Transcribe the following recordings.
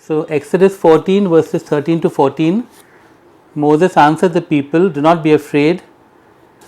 So, Exodus 14 verses 13 to 14, Moses answered the people, "Do not be afraid,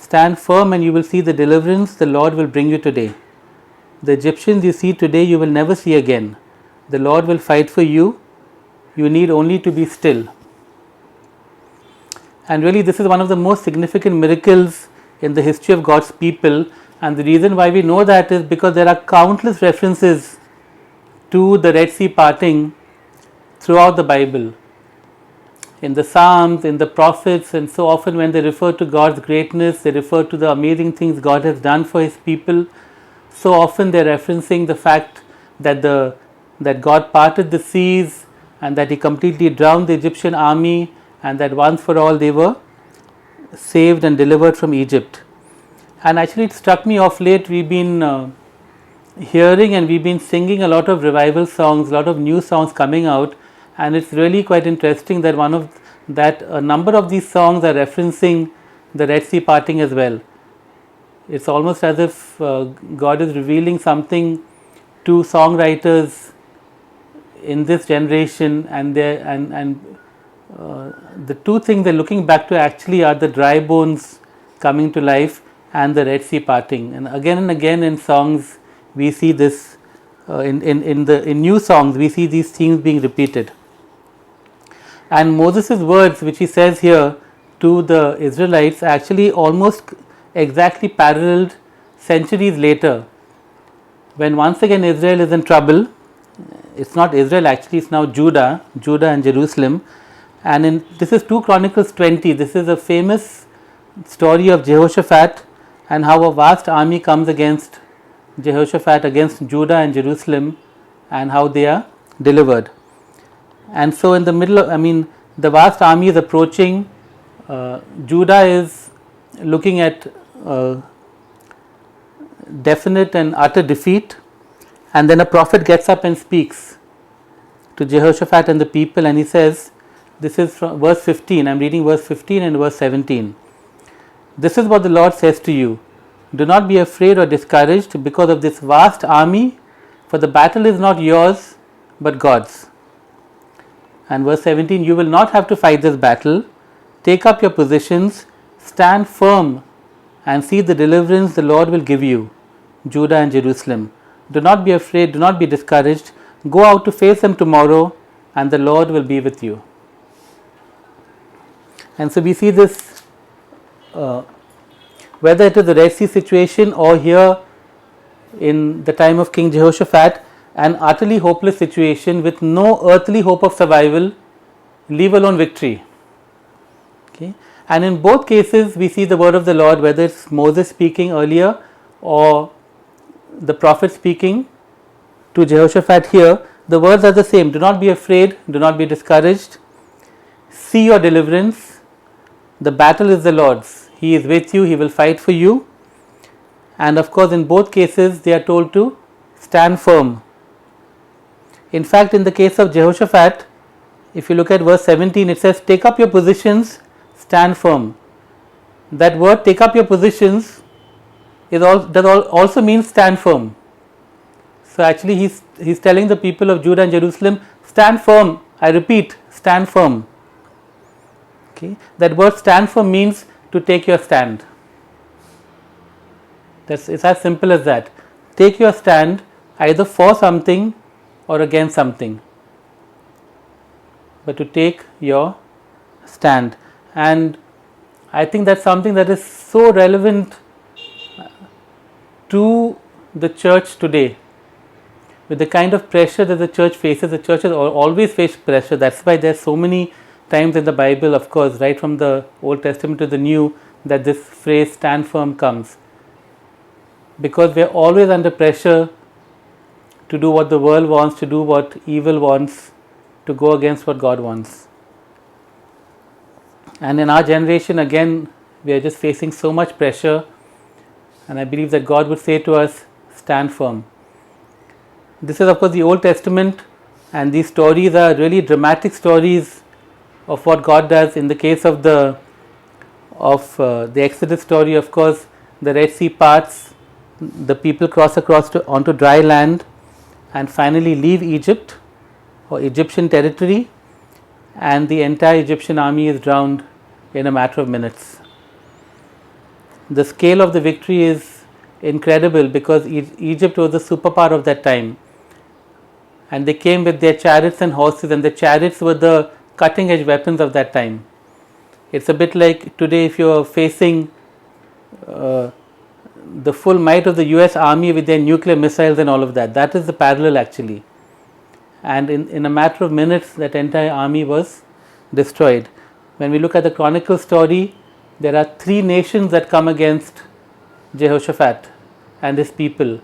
stand firm and you will see the deliverance the Lord will bring you today. The Egyptians you see today you will never see again. The Lord will fight for you, you need only to be still." And really this is one of the most significant miracles in the history of God's people, and the reason why we know that is because there are countless references to the Red Sea parting throughout the Bible, in the Psalms, in the prophets, and so often when they refer to God's greatness, they refer to the amazing things God has done for His people. So often they are referencing the fact that that God parted the seas and that He completely drowned the Egyptian army, and that once for all they were saved and delivered from Egypt. And actually it struck me of late, we've been hearing and we've been singing a lot of revival songs, a lot of new songs coming out, and it's really quite interesting that a number of these songs are referencing the Red Sea parting as well. It's almost as if God is revealing something to songwriters in this generation, and the two things they're looking back to actually are the dry bones coming to life and the Red Sea parting. And again in songs we see this, in new songs we see these themes being repeated. And Moses' words which he says here to the Israelites actually almost exactly paralleled centuries later, when once again Israel is in trouble. It's not Israel actually, it's now Judah and Jerusalem. And this is 2 Chronicles 20. This is a famous story of Jehoshaphat and how a vast army comes against Jehoshaphat, against Judah and Jerusalem, and how they are delivered. And so in the middle of, the vast army is approaching, Judah is looking at definite and utter defeat, and then a prophet gets up and speaks to Jehoshaphat and the people, and he says, this is from verse 15, I am reading verse 15 and verse 17. "This is what the Lord says to you, do not be afraid or discouraged because of this vast army, for the battle is not yours but God's." And verse 17, "You will not have to fight this battle. Take up your positions, stand firm and see the deliverance the Lord will give you, Judah and Jerusalem. Do not be afraid, do not be discouraged. Go out to face them tomorrow and the Lord will be with you." And so we see this, whether it is the Red Sea situation or here in the time of King Jehoshaphat, an utterly hopeless situation with no earthly hope of survival, leave alone victory. Okay. And in both cases we see the word of the Lord, whether it's Moses speaking earlier or the prophet speaking to Jehoshaphat here, the words are the same. Do not be afraid, do not be discouraged, see your deliverance. The battle is the Lord's. He is with you, He will fight for you. And of course in both cases they are told to stand firm. In fact, in the case of Jehoshaphat, if you look at verse 17, it says, "Take up your positions, stand firm." That word, take up your positions, also means stand firm. So actually he's telling the people of Judah and Jerusalem, stand firm. I repeat, stand firm. Okay. That word stand firm means to take your stand. It's as simple as that. Take your stand either for something or against something, but to take your stand. And I think that's something that is so relevant to the church today. With the kind of pressure that the church faces, the church has always faced pressure. That's why there's so many times in the Bible, of course, right from the Old Testament to the New, that this phrase stand firm comes. Because we are always under pressure to do what the world wants, to do what evil wants, to go against what God wants. And in our generation, again, we are just facing so much pressure, and I believe that God would say to us, stand firm. This is of course the Old Testament, and these stories are really dramatic stories of what God does. In the case of the Exodus story, of course, the Red Sea parts, the people cross across onto dry land and finally leave Egypt, or Egyptian territory, and the entire Egyptian army is drowned in a matter of minutes. The scale of the victory is incredible because Egypt was the superpower of that time, and they came with their chariots and horses, and the chariots were the cutting edge weapons of that time. It's a bit like today if you are facing the full might of the US army with their nuclear missiles and all of that. That is the parallel actually. And in a matter of minutes that entire army was destroyed. When we look at the chronicle story, there are 3 nations that come against Jehoshaphat and his people.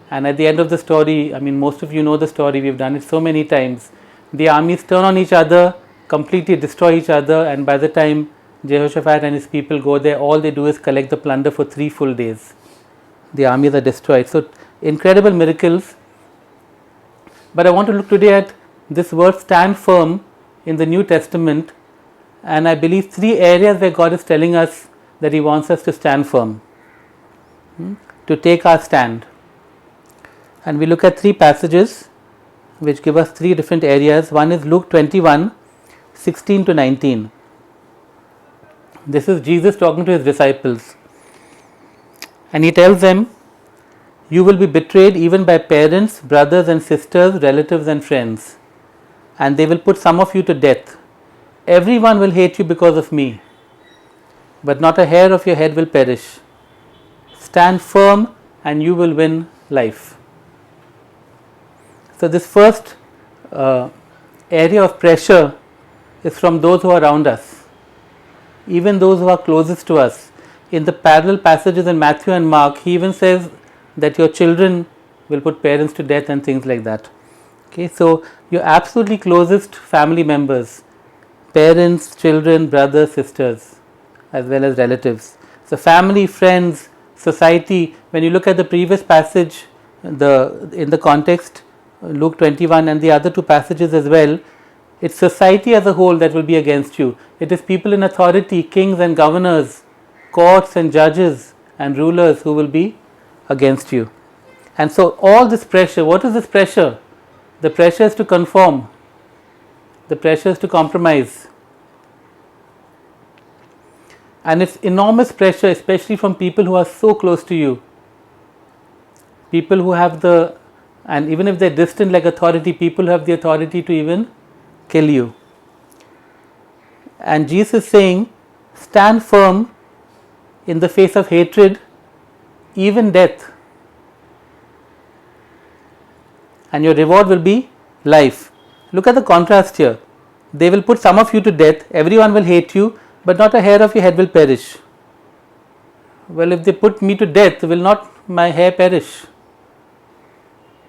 And at the end of the story, I mean most of you know the story, we've done it so many times. The armies turn on each other, completely destroy each other, and by the time Jehoshaphat and his people go there, all they do is collect the plunder for 3 full days. The armies are destroyed. So incredible miracles. But I want to look today at this word stand firm in the New Testament, and I believe 3 areas where God is telling us that He wants us to stand firm, to take our stand. And we look at 3 passages which give us 3 different areas. One is Luke 21, 16 to 19. This is Jesus talking to His disciples, and He tells them, "You will be betrayed even by parents, brothers and sisters, relatives and friends, and they will put some of you to death. Everyone will hate you because of me, but not a hair of your head will perish. Stand firm and you will win life." So this first area of pressure is from those who are around us, even those who are closest to us. In the parallel passages in Matthew and Mark, He even says that your children will put parents to death and things like that. Okay, so your absolutely closest family members, parents, children, brothers, sisters, as well as relatives. So family, friends, society. When you look at the previous passage, in the context, Luke 21 and the other 2 passages as well, it's society as a whole that will be against you. It is people in authority, kings and governors, courts and judges and rulers who will be against you. And so all this pressure, what is this pressure? The pressure is to conform. The pressure is to compromise. And it's enormous pressure, especially from people who are so close to you. People who have and even if they're distant like authority, people who have the authority to even kill you. And Jesus is saying, stand firm in the face of hatred, even death, and your reward will be life. Look at the contrast here. They will put some of you to death, everyone will hate you, but not a hair of your head will perish. Well, if they put me to death, will not my hair perish?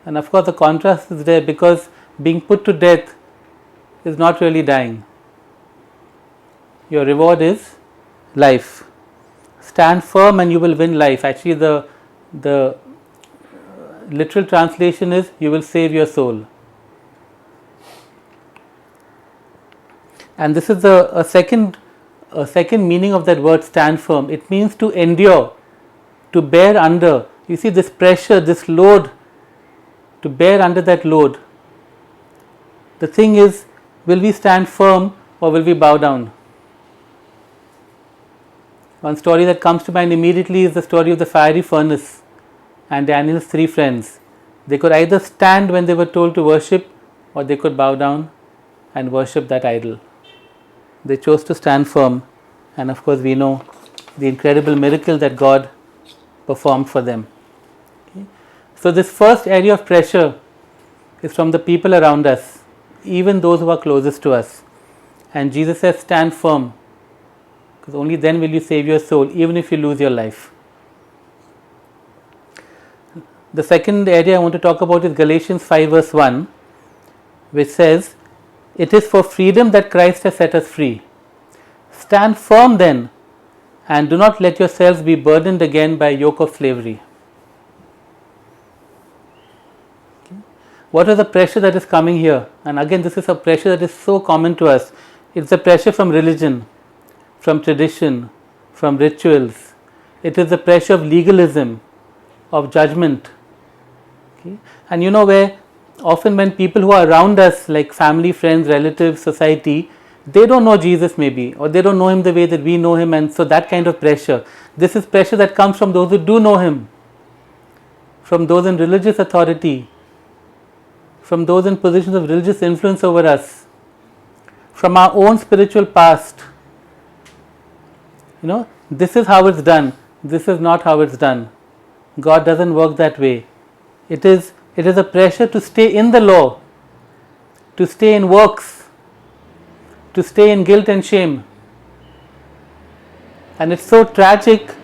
And of course the contrast is there, because being put to death is not really dying. Your reward is life. Stand firm and you will win life. Actually the literal translation is, you will save your soul. And this is a second meaning of that word stand firm. It means to endure, to bear under. You see this pressure, this load, to bear under that load. The thing is, will we stand firm or will we bow down? One story that comes to mind immediately is the story of the fiery furnace and Daniel's 3 friends. They could either stand when they were told to worship, or they could bow down and worship that idol. They chose to stand firm, and of course we know the incredible miracle that God performed for them. Okay. So this first area of pressure is from the people around us, even those who are closest to us. And Jesus says, stand firm, because only then will you save your soul, even if you lose your life. The second area I want to talk about is Galatians 5 verse 1, which says, it is for freedom that Christ has set us free. Stand firm then, and do not let yourselves be burdened again by a yoke of slavery. Okay. What is the pressure that is coming here? And again, this is a pressure that is so common to us. It's the pressure from religion, from tradition, from rituals. It is the pressure of legalism, of judgment. Okay. And you know, where often when people who are around us, like family, friends, relatives, society, they don't know Jesus maybe, or they don't know him the way that we know him, and so that kind of pressure. This is pressure that comes from those who do know him, from those in religious authority, from those in positions of religious influence over us, from our own spiritual past. This is how it's done, this is not how it's done. God doesn't work that way. It is a pressure to stay in the law, to stay in works, to stay in guilt and shame. And it's so tragic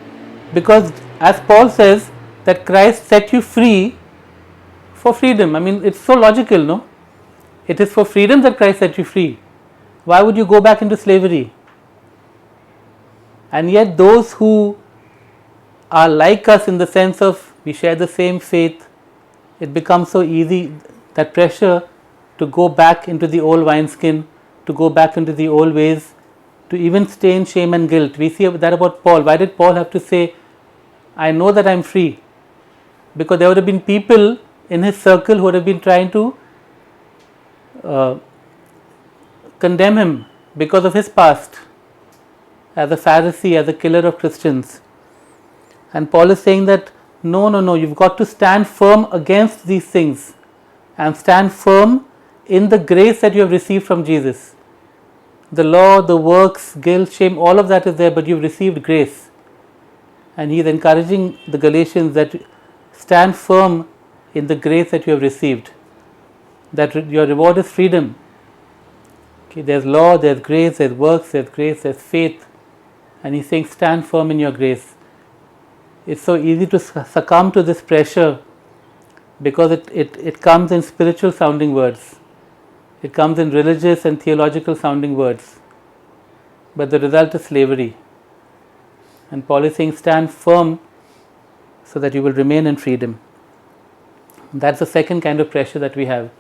because, as Paul says, that Christ set you free for freedom. I mean, it's so logical, no? It is for freedom that Christ set you free. Why would you go back into slavery? And yet those who are like us in the sense of we share the same faith, it becomes so easy, that pressure to go back into the old wineskin, to go back into the old ways, to even stay in shame and guilt. We see that about Paul. Why did Paul have to say, I know that I am free? Because there would have been people in his circle who would have been trying to condemn him because of his past as a Pharisee, as a killer of Christians. And Paul is saying that no, you've got to stand firm against these things and stand firm in the grace that you have received from Jesus. The law, the works, guilt, shame, all of that is there, but you've received grace. And he is encouraging the Galatians that stand firm in the grace that you have received, that your reward is freedom. Okay, there's law, there's grace, there's works, there's grace, there's faith. And he's saying stand firm in your grace. It's so easy to succumb to this pressure because it comes in spiritual sounding words. It comes in religious and theological sounding words. But the result is slavery. And Paul is saying stand firm so that you will remain in freedom. That's the second kind of pressure that we have.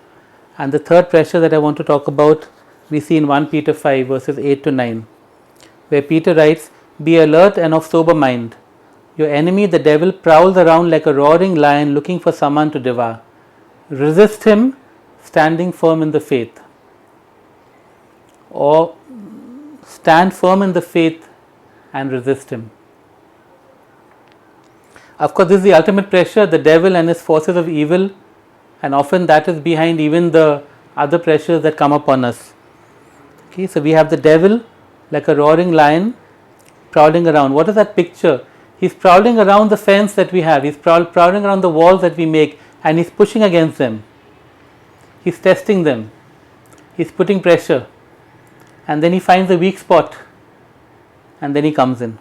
And the third pressure that I want to talk about, we see in 1 Peter 5 verses 8 to 9, where Peter writes, be alert and of sober mind. Your enemy, the devil, prowls around like a roaring lion looking for someone to devour. Resist him, standing firm in the faith. Or stand firm in the faith and resist him. Of course, this is the ultimate pressure, the devil and his forces of evil, and often that is behind even the other pressures that come upon us. Okay, so we have the devil like a roaring lion prowling around. What is that picture? He's prowling around the fence that we have. He's prowling around the walls that we make, and he's pushing against them. He's testing them. He's putting pressure. And then he finds a weak spot. And then he comes in.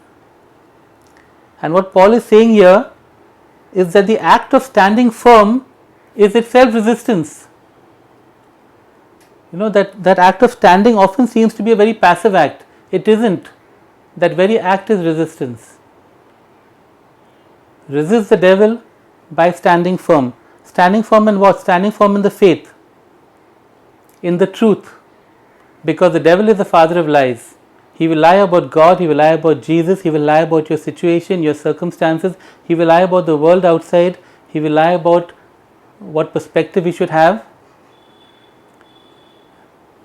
And what Paul is saying here is that the act of standing firm is itself resistance. That act of standing often seems to be a very passive act. It isn't. That very act is resistance. Resist the devil by standing firm. Standing firm in what? Standing firm in the faith, in the truth. Because the devil is the father of lies. He will lie about God, he will lie about Jesus, he will lie about your situation, your circumstances, he will lie about the world outside, he will lie about what perspective you should have.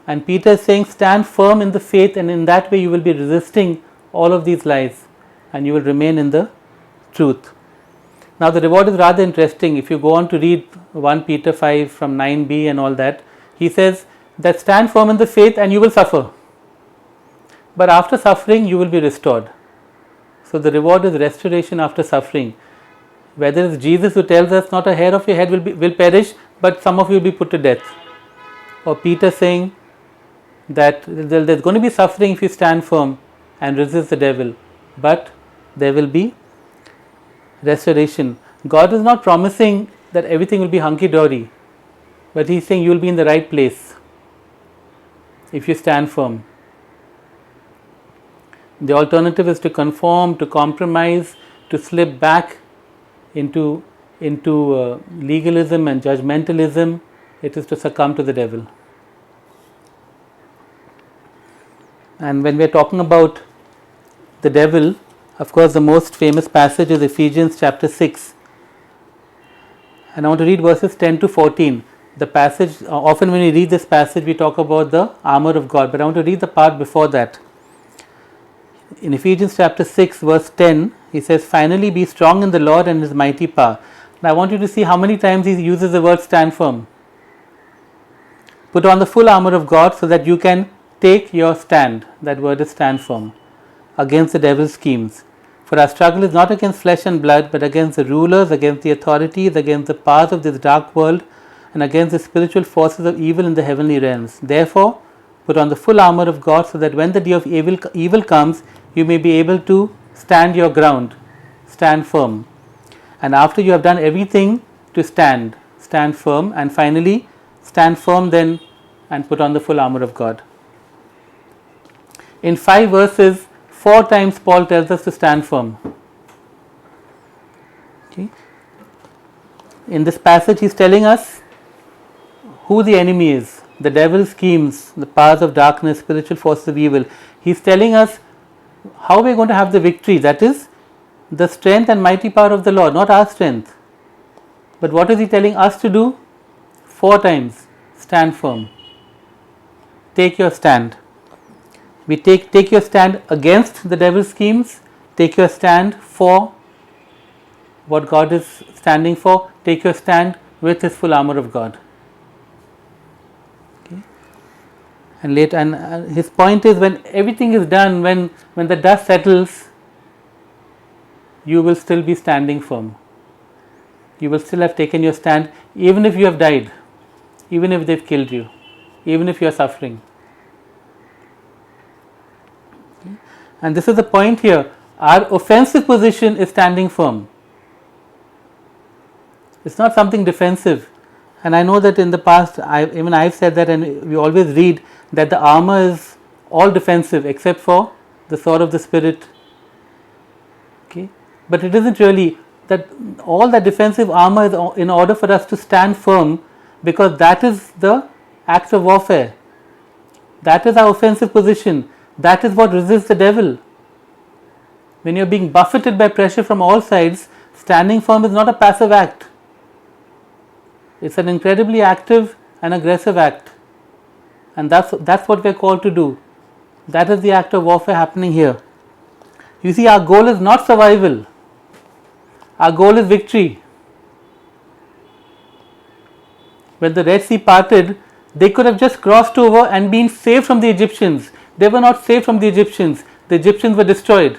And Peter is saying stand firm in the faith, and in that way you will be resisting all of these lies and you will remain in the truth. Now the reward is rather interesting. If you go on to read 1 Peter 5 from 9b and all that, he says that stand firm in the faith and you will suffer. But after suffering you will be restored. So the reward is restoration after suffering. Whether it's Jesus who tells us not a hair of your head will perish, but some of you will be put to death. Or Peter saying that there's going to be suffering if you stand firm and resist the devil, but there will be restoration. God is not promising that everything will be hunky-dory, but He is saying you will be in the right place if you stand firm. The alternative is to conform, to compromise, to slip back into legalism and judgmentalism. It is to succumb to the devil. And when we are talking about the devil, of course the most famous passage is Ephesians chapter 6. And I want to read verses 10 to 14. the passage, often when we read this passage, we talk about the armor of God, but I want to read the part before that. In Ephesians chapter 6, verse 10, he says, "Finally be strong in the Lord and his mighty power." Now I want you to see how many times he uses the word stand firm. Put on the full armor of God so that you can take your stand. That word is stand firm. Against the devil's schemes. For our struggle is not against flesh and blood, but against the rulers, against the authorities, against the powers of this dark world, and against the spiritual forces of evil in the heavenly realms. Therefore, put on the full armor of God so that when the day of evil comes, you may be able to stand your ground, stand firm. And after you have done everything to stand firm, and finally stand firm then and put on the full armor of God. In 5 verses, 4 times Paul tells us to stand firm. Okay. In this passage he is telling us who the enemy is, the devil's schemes, the powers of darkness, spiritual forces of evil. He is telling us how we are going to have the victory, that is the strength and mighty power of the Lord, not our strength. But what is he telling us to do? 4 times, stand firm. Take your stand. We take your stand against the devil's schemes, take your stand for what God is standing for, take your stand with his full armor of God. Okay. And his point is, when everything is done, when the dust settles, you will still be standing firm. You will still have taken your stand, even if you have died, even if they've killed you, even if you are suffering. Okay. And this is the point here. Our offensive position is standing firm. It's not something defensive. And I know that in the past, I've said that, and we always read that the armor is all defensive except for the sword of the Spirit. Okay. But it isn't really. That all the defensive armor is in order for us to stand firm, because that is the act of warfare. That is our offensive position. That is what resists the devil. When you are being buffeted by pressure from all sides, standing firm is not a passive act. It's an incredibly active and aggressive act. And that's what we are called to do. That is the act of warfare happening here. You see, our goal is not survival. Our goal is victory. When the Red Sea parted, they could have just crossed over and been saved from the Egyptians. They were not saved from the Egyptians. The Egyptians were destroyed.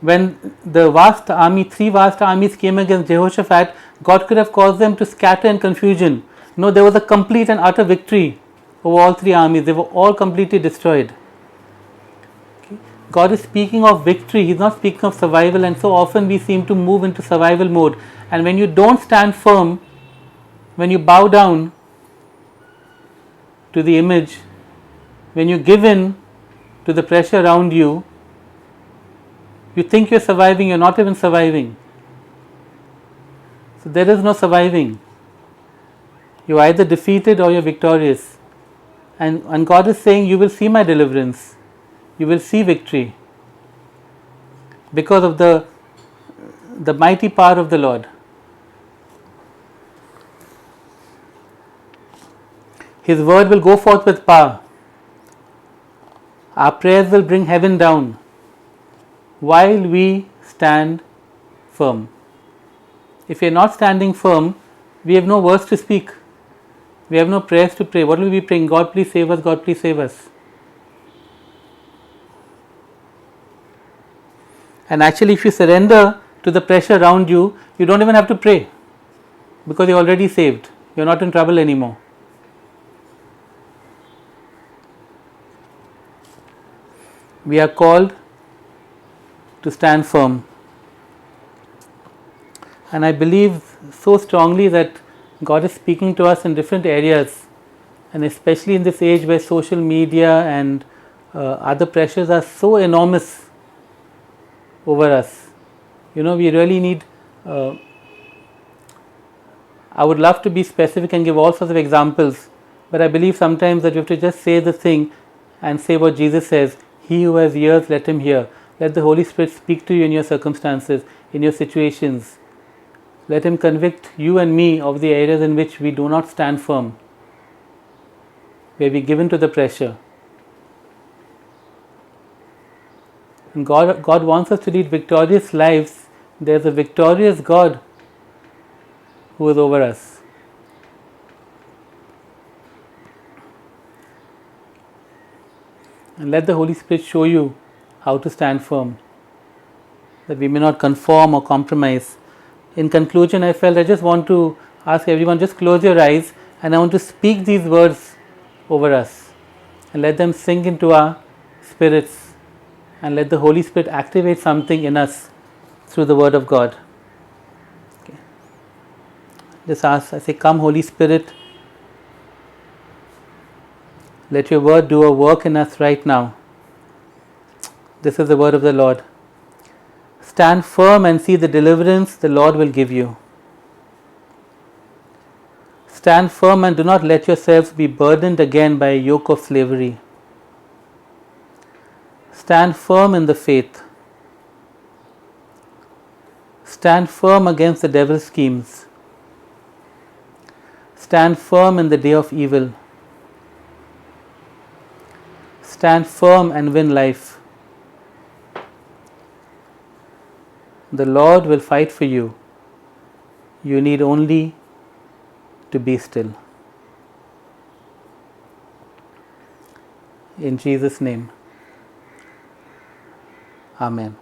When the vast army, 3 vast armies came against Jehoshaphat, God could have caused them to scatter in confusion. No, there was a complete and utter victory over all 3 armies. They were all completely destroyed. God is speaking of victory, He is not speaking of survival, and so often we seem to move into survival mode. And when you don't stand firm, when you bow down to the image, when you give in to the pressure around you, you think you are surviving, you are not even surviving. So there is no surviving. You are either defeated or you are victorious. And God is saying, you will see my deliverance. You will see victory because of the mighty power of the Lord. His word will go forth with power. Our prayers will bring heaven down while we stand firm. If we are not standing firm, we have no words to speak. We have no prayers to pray. What will we be praying? God, please save us. God, please save us. And actually, if you surrender to the pressure around you, you don't even have to pray, because you're already saved. You're not in trouble anymore. We are called to stand firm. And I believe so strongly that God is speaking to us in different areas, and especially in this age where social media and other pressures are so enormous over us. We really need, I would love to be specific and give all sorts of examples, but I believe sometimes that you have to just say the thing and say what Jesus says, he who has ears, let him hear. Let the Holy Spirit speak to you in your circumstances, in your situations. Let Him convict you and me of the areas in which we do not stand firm, where we give in to the pressure. And God wants us to lead victorious lives. There's a victorious God who is over us. And let the Holy Spirit show you how to stand firm, that we may not conform or compromise. In conclusion, I felt I just want to ask everyone, just close your eyes, and I want to speak these words over us and let them sink into our spirits, and let the Holy Spirit activate something in us through the Word of God. Okay. Just ask, I say, come Holy Spirit, let your Word do a work in us right now. This is the word of the Lord. Stand firm and see the deliverance the Lord will give you. Stand firm and do not let yourselves be burdened again by a yoke of slavery. Stand firm in the faith. Stand firm against the devil's schemes. Stand firm in the day of evil. Stand firm and win life. The Lord will fight for you. You need only to be still. In Jesus' name. Amen.